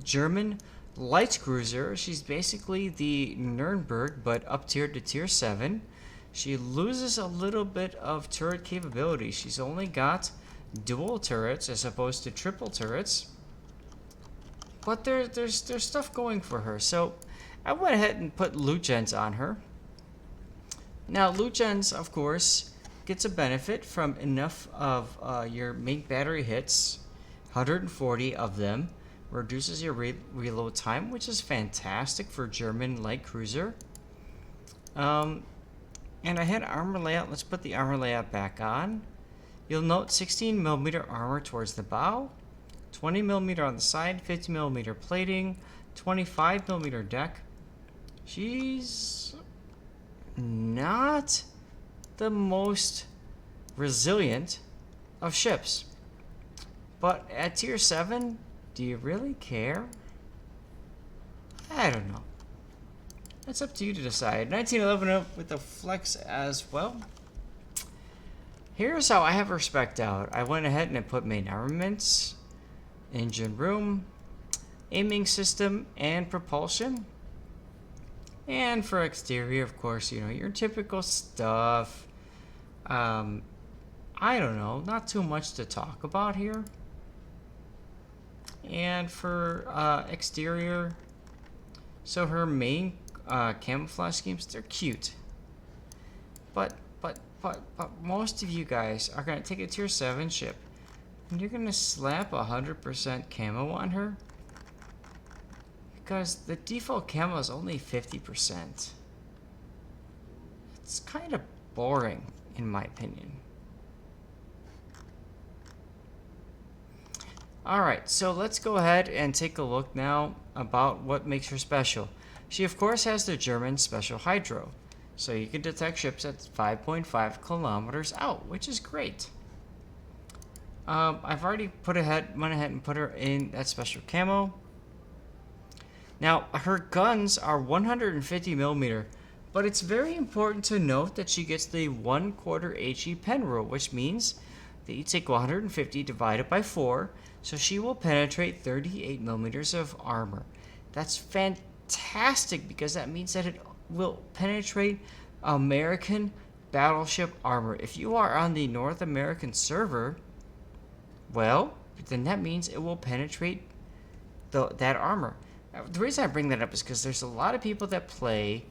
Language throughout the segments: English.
German light cruiser. She's basically the Nurnberg, but up tiered to tier 7. She loses a little bit of turret capability. She's only got dual turrets as opposed to triple turrets. But there's stuff going for her. So I went ahead and put loot gens on her. Now loot gens, of course, gets a benefit from enough of your main battery hits, 140 of them. Reduces your reload time, which is fantastic for German light cruiser. And I had armor layout. Let's put the armor layout back on. You'll note 16mm armor towards the bow, 20mm on the side, 50mm plating, 25mm deck. She's not the most resilient of ships, but at tier 7, do you really care? I don't know. That's up to you to decide. 1911 up with the flex as well. Here's how I have her spec'd out. I went ahead and I put main armaments, engine room, aiming system, and propulsion. And for exterior, of course, you know, your typical stuff. I don't know, not too much to talk about here. And for exterior, so her main camouflage schemes, they're cute. But most of you guys are going to take a tier 7 ship and you're going to slap 100% camo on her. Because the default camo is only 50%. It's kind of boring, in my opinion. Alright, so let's go ahead and take a look now about what makes her special. She, of course, has the German Special Hydro. So you can detect ships at 5.5 kilometers out, which is great. I've already went ahead and put her in that special camo. Now, her guns are 150mm, but it's very important to note that she gets the 1/4 HE pen rule, which means that you take 150 divided by 4, so she will penetrate 38mm of armor. That's fantastic because that means that it will penetrate American battleship armor. If you are on the North American server, well, then that means it will penetrate that armor. The reason I bring that up is because there's a lot of people that play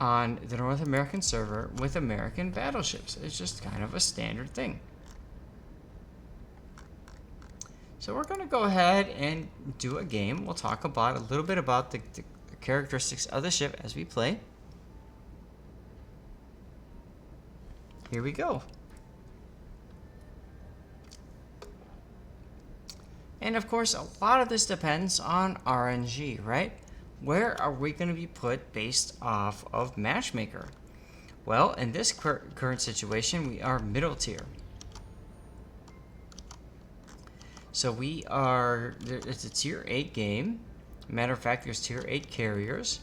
on the North American server with American battleships. It's just kind of a standard thing. So we're going to go ahead and do a game. We'll talk about a little bit about the characteristics of the ship as we play. Here we go. And of course, a lot of this depends on RNG, right? Where are we going to be put based off of Matchmaker? Well, in this current situation, we are middle tier. So we are, it's a tier 8 game. Matter of fact, there's tier 8 carriers.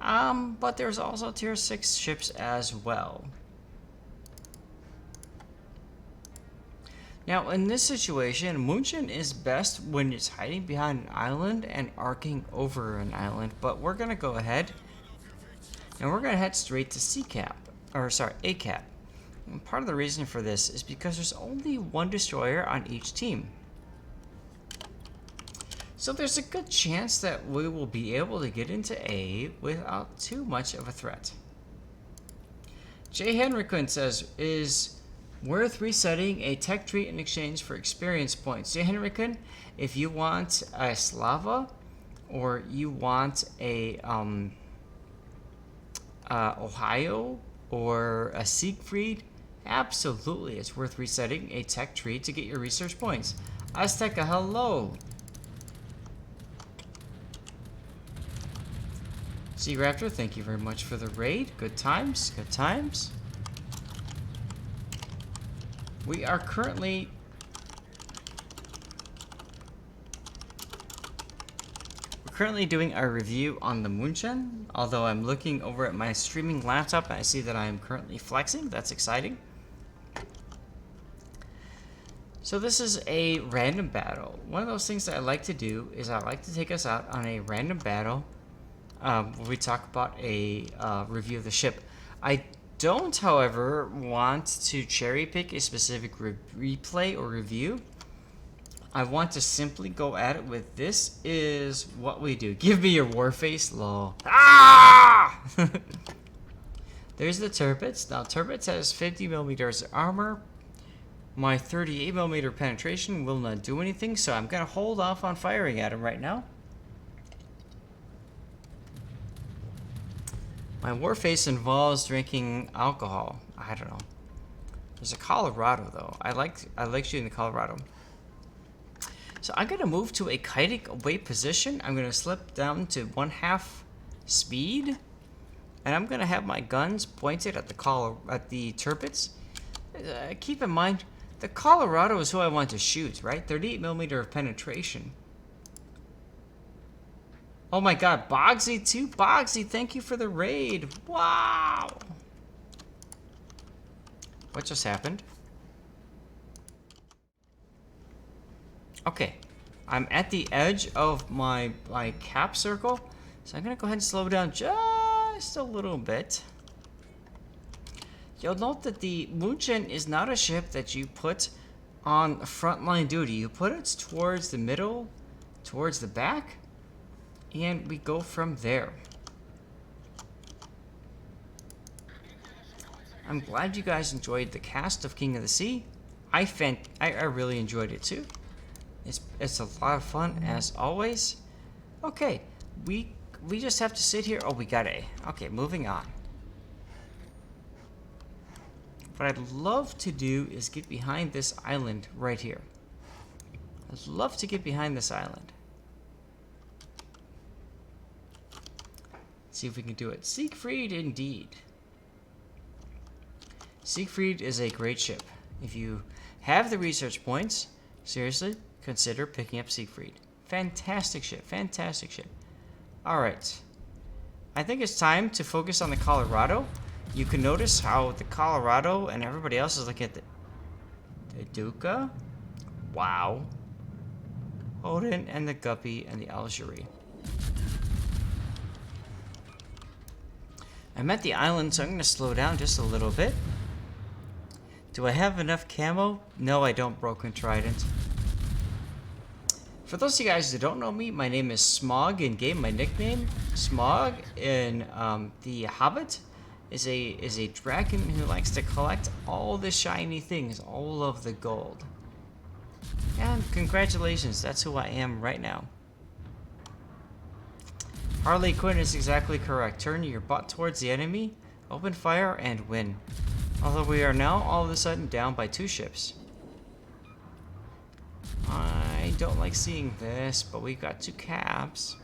But there's also tier 6 ships as well. Now, in this situation, Munchen is best when it's hiding behind an island and arcing over an island. But we're going to go ahead and we're going to head straight to A-cap. And part of the reason for this is because there's only one destroyer on each team. So there's a good chance that we will be able to get into A without too much of a threat. J. Henrikun says, is worth resetting a tech tree in exchange for experience points. J. Henrikun, if you want a Slava or you want a Ohio or a Siegfried, absolutely it's worth resetting a tech tree to get your research points. Azteca, hello. Sea Raptor, thank you very much for the raid. Good times, good times. We are currently doing a review on the Munchen, although I'm looking over at my streaming laptop and I see that I am currently flexing. That's exciting. So So this is a random battle. One of those things that I like to do is I like to take us out on a random battle where we talk about a review of the ship. I don't, however, want to cherry pick a specific replay or review. I want to simply go at it with this is what we do. Give me your war face, lol. Ah! There's the Tirpitz. Now, Tirpitz has 50 millimeters armor. My 38 millimeter penetration will not do anything, so I'm going to hold off on firing at him right now. My war face involves drinking alcohol. I don't know. There's a Colorado, though. I like shooting the Colorado. So I'm going to move to a kiting away position. I'm going to slip down to 1/2 speed. And I'm going to have my guns pointed at the Tirpitz. Keep in mind, the Colorado is who I want to shoot, right? 38 millimeter of penetration. Oh my god, Bogsy too? Bogsy, thank you for the raid. Wow! What just happened? Okay, I'm at the edge of my cap circle, so I'm gonna go ahead and slow down just a little bit. You'll note that the Munchen is not a ship that you put on frontline duty. You put it towards the middle, towards the back, and we go from there. I'm glad you guys enjoyed the cast of King of the Sea. I really enjoyed it too. It's a lot of fun as always. Okay, we just have to sit here. Oh, we got A. Okay, moving on. What I'd love to do is get behind this island right here. I'd love to get behind this island. See if we can do it. Siegfried, indeed. Siegfried is a great ship. If you have the research points, seriously, consider picking up Siegfried. Fantastic ship, fantastic ship. Alright. I think it's time to focus on the Colorado. You can notice how the Colorado and everybody else is looking at the Duca. Wow. Odin and the Guppy and the Algerie. I'm at the island, so I'm going to slow down just a little bit. Do I have enough camo? No, I don't, Broken Trident. For those of you guys that don't know me, my name is Smog in game. My nickname, Smog in The Hobbit, is a dragon who likes to collect all the shiny things, all of the gold. And congratulations, that's who I am right now. Harley Quinn is exactly correct. Turn your butt towards the enemy, open fire, and win. Although we are now all of a sudden down by 2 ships. I don't like seeing this, but we got 2 caps.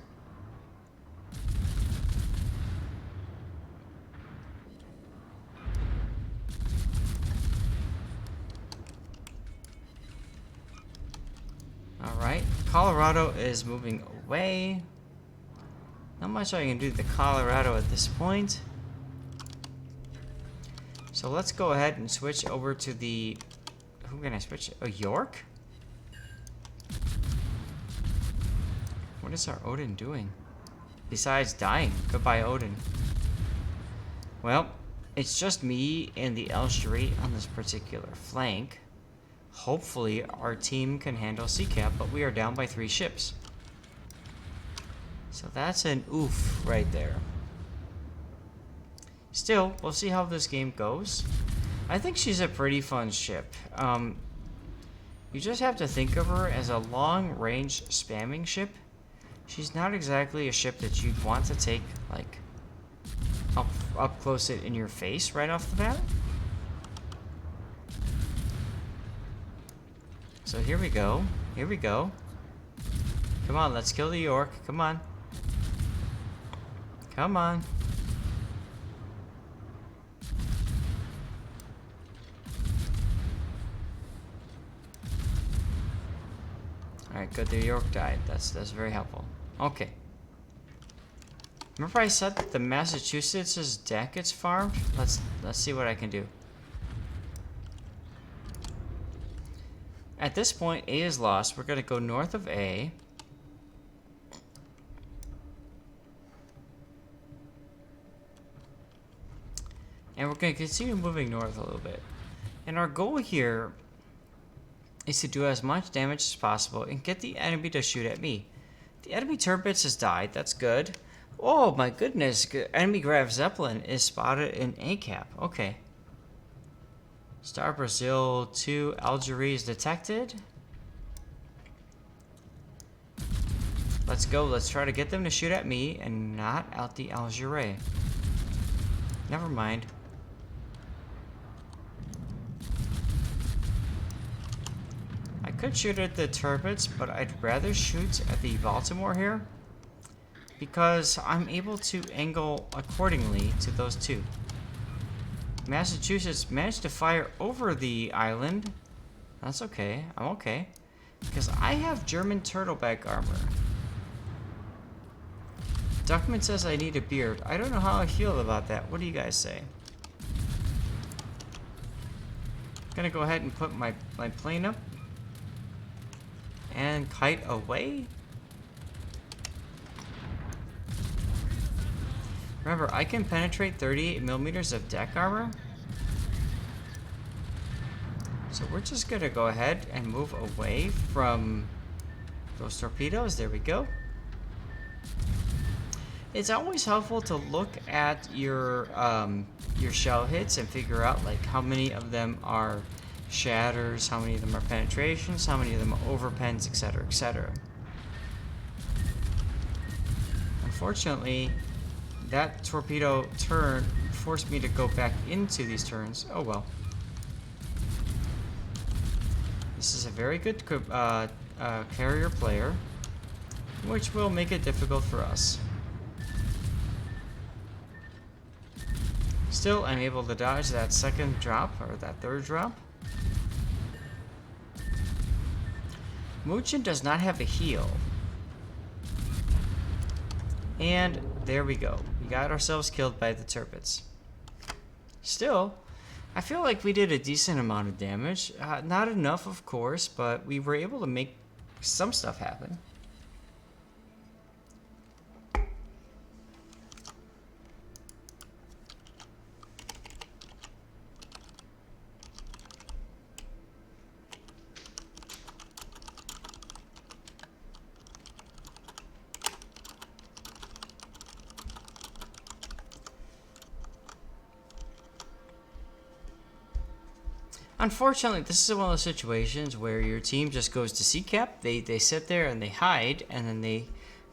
Alright, Colorado is moving away. Not much I can do to the Colorado at this point. So let's go ahead and switch over to the... Who can I switch? Oh, York? What is our Odin doing? Besides dying. Goodbye, Odin. Well, it's just me and the Algerie on this particular flank. Hopefully, our team can handle CCAP, but we are down by 3 ships. So that's an oof right there. Still, we'll see how this game goes. I think she's a pretty fun ship. You just have to think of her as a long-range spamming ship. She's not exactly a ship that you'd want to take, like, up close it in your face right off the bat. So here we go. Here we go. Come on, let's kill the York. Come on. Come on. Alright, good. The York died. That's very helpful. Okay. Remember I said that the Massachusetts' deck gets farmed? Let's see what I can do. At this point, A is lost. We're going to go north of A. And we're going to continue moving north a little bit. And our goal here is to do as much damage as possible and get the enemy to shoot at me. The enemy turbines has died. That's good. Oh my goodness. Enemy Grav Zeppelin is spotted in A cap. Okay. Star Brazil 2 Algeria is detected. Let's go. Let's try to get them to shoot at me and not out the Algeria. Never mind. I could shoot at the turbines, but I'd rather shoot at the Baltimore here because I'm able to angle accordingly to those two. Massachusetts managed to fire over the island. That's okay. I'm okay. Because I have German turtleback armor. Duckman says I need a beard. I don't know how I feel about that. What do you guys say? I'm gonna go ahead and put my plane up. And kite away. Remember, I can penetrate 38 millimeters of deck armor. So we're just going to go ahead and move away from those torpedoes. There we go. It's always helpful to look at your shell hits and figure out like how many of them are shatters, how many of them are penetrations, how many of them are overpens, etc., etc. Unfortunately, that torpedo turn forced me to go back into these turns. Oh well. This is a very good carrier player, which will make it difficult for us. Still, I'm able to dodge that second drop, or that third drop. Munchen does not have a heal. And there we go. We got ourselves killed by the turbines. Still, I feel like we did a decent amount of damage. Not enough, of course, but we were able to make some stuff happen. Unfortunately, this is one of those situations where your team just goes to CCAP, they sit there and they hide, and then they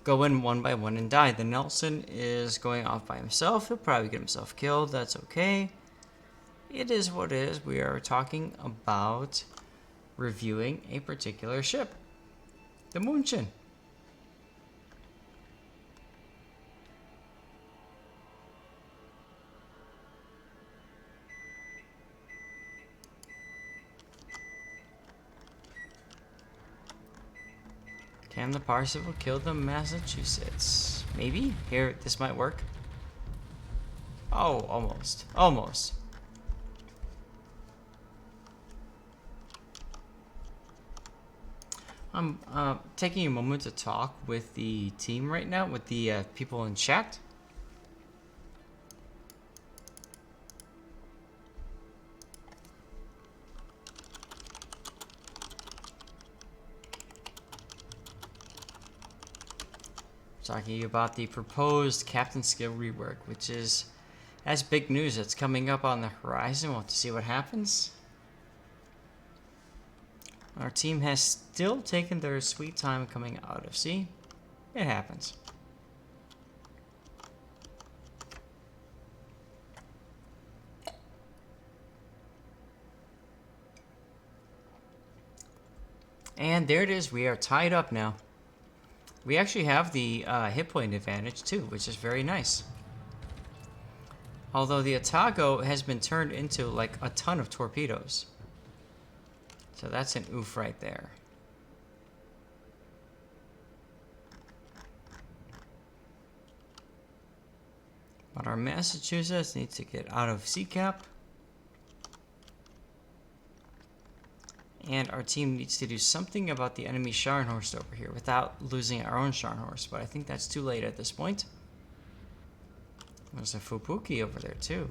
go in one by one and die. The Nelson is going off by himself. He'll probably get himself killed. That's okay. It is what it is. We are talking about reviewing a particular ship. The Munchen. Can the Parsifal kill the Massachusetts? Maybe? Here, this might work. Oh, almost. Almost. I'm taking a moment to talk with the team right now, with the people in chat. Talking about the proposed captain skill rework, which is that's big news. That's coming up on the horizon. We'll have to see what happens. Our team has still taken their sweet time coming out of sea. It happens. And there it is. We are tied up now. We actually have the hit point advantage too, which is very nice. Although the Otago has been turned into like a ton of torpedoes. So that's an oof right there. But our Massachusetts needs to get out of CCAP. And our team needs to do something about the enemy Scharnhorst over here without losing our own Scharnhorst. But I think that's too late at this point. There's a Fubuki over there too.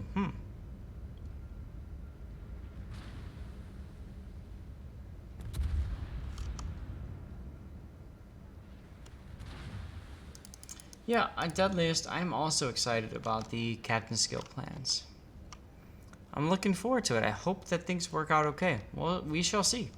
Yeah, at Deadliest, I'm also excited about the Captain Skill plans. I'm looking forward to it. I hope that things work out okay. Well, we shall see.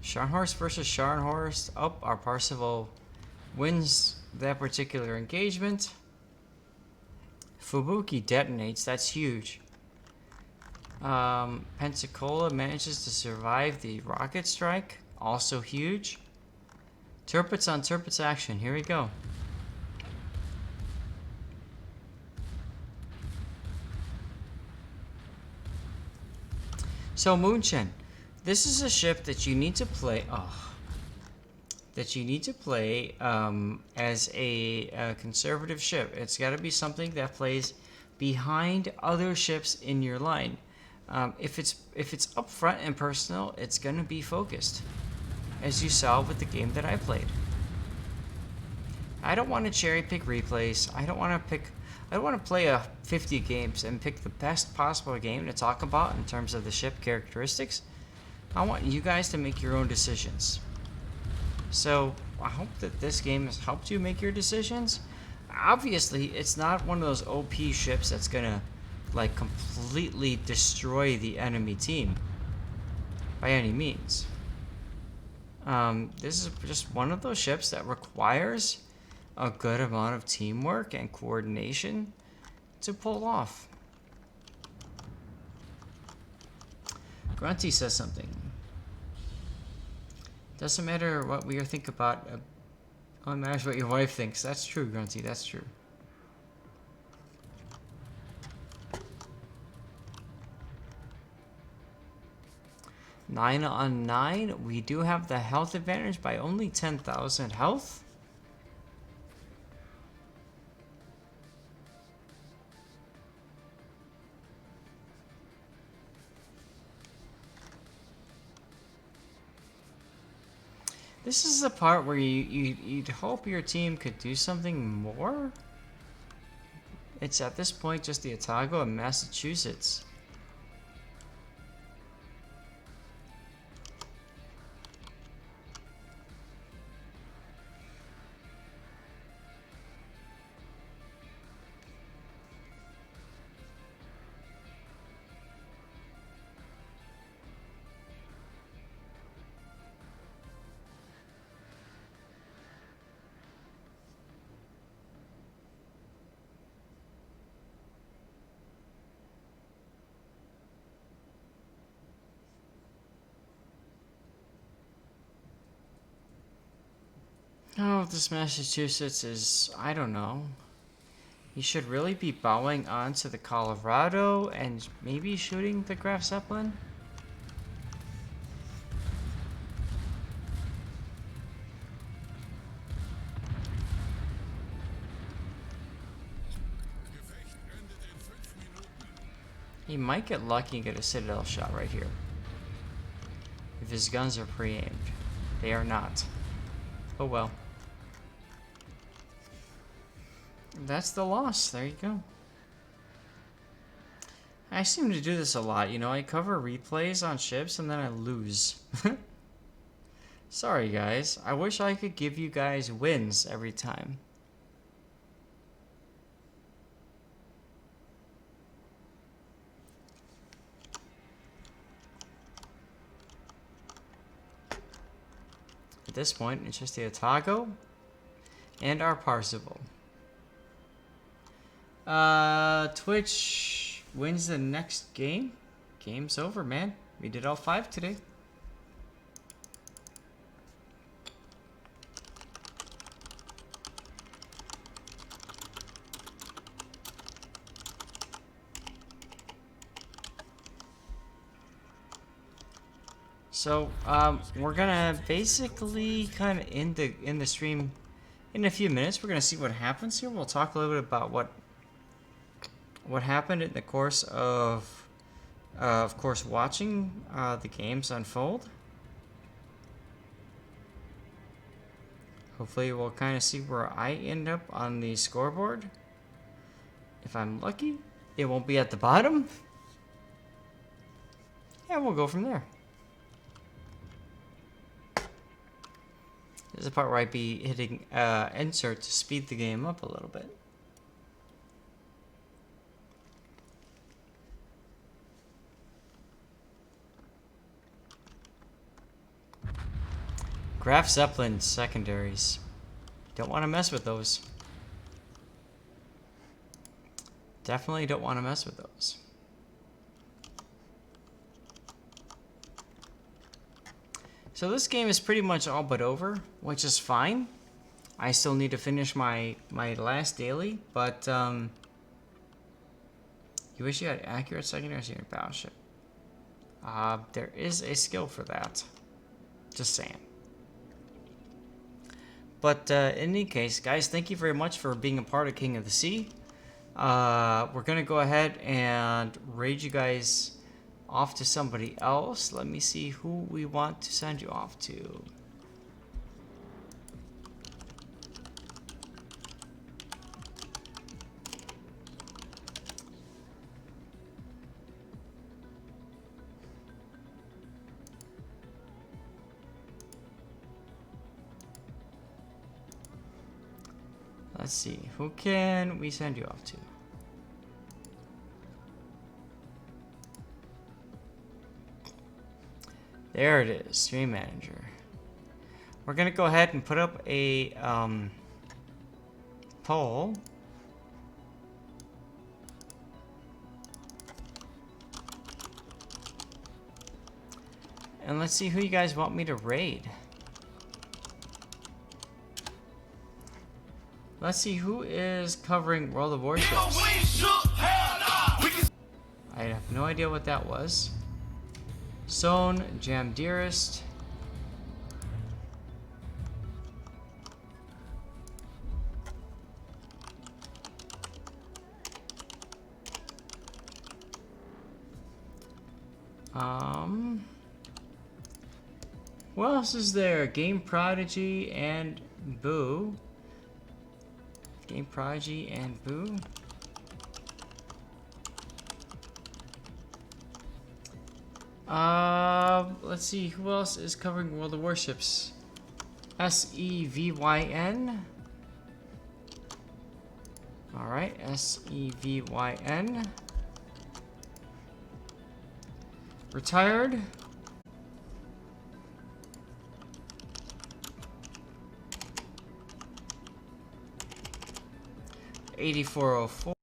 Scharnhorst versus Scharnhorst. Oh, our Parsifal wins that particular engagement. Fubuki detonates. That's huge. Pensacola manages to survive the rocket strike. Also huge. Tirpitz on Tirpitz action. Here we go. So Munchen. This is a ship that you need to play. As a conservative ship. It's got to be something that plays behind other ships in your line. If it's up front and personal, it's gonna be focused, as you saw with the game that I played. I don't want to cherry pick replays. I don't want to play 50 games and pick the best possible game to talk about in terms of the ship characteristics. I want you guys to make your own decisions. So I hope that this game has helped you make your decisions. Obviously, it's not one of those OP ships that's gonna like completely destroy the enemy team by any means. This is just one of those ships that requires a good amount of teamwork and coordination to pull off. Grunty says something. Doesn't matter what we think about. Only matters what your wife thinks. That's true, Grunty. That's true. Nine on 9. We do have the health advantage by only 10,000 health. This is the part where you'd hope your team could do something more. It's at this point just the Otago and Massachusetts. Oh, this Massachusetts is, I don't know. He should really be bowing onto the Colorado and maybe shooting the Graf Zeppelin. He might get lucky and get a Citadel shot right here. If his guns are pre-aimed. They are not. Oh well. That's the loss. There you go. I seem to do this a lot. You know, I cover replays on ships and then I lose. Sorry, guys. I wish I could give you guys wins every time. At this point, it's just the Otago and our Parsifal. Twitch wins the next game. Game's over, man. We did all 5 today. So we're gonna basically kind of end the stream in a few minutes. We're gonna see what happens here. We'll talk a little bit about what happened in the course of course, watching the games unfold. Hopefully, we'll kind of see where I end up on the scoreboard. If I'm lucky, it won't be at the bottom. And we'll go from there. This is the part where I'd be hitting insert to speed the game up a little bit. Graf Zeppelin secondaries. Don't want to mess with those. Definitely don't want to mess with those. So this game is pretty much all but over, which is fine. I still need to finish my last daily, but you wish you had accurate secondaries in your battleship. There is a skill for that. Just saying. But in any case, guys, thank you very much for being a part of King of the Sea. We're going to go ahead and raid you guys off to somebody else. Let me see who we want to send you off to. Let's see, who can we send you off to? There it is, Stream Manager. We're gonna go ahead and put up a poll. And let's see who you guys want me to raid. Let's see who is covering World of Warships. I have no idea what that was. Zone, Jam Dearest. Who else is there? Game Prodigy and Boo. Game Prodigy and Boo. Let's see, who else is covering World of Warships? SEVYN. Alright, SEVYN. Retired. $8404.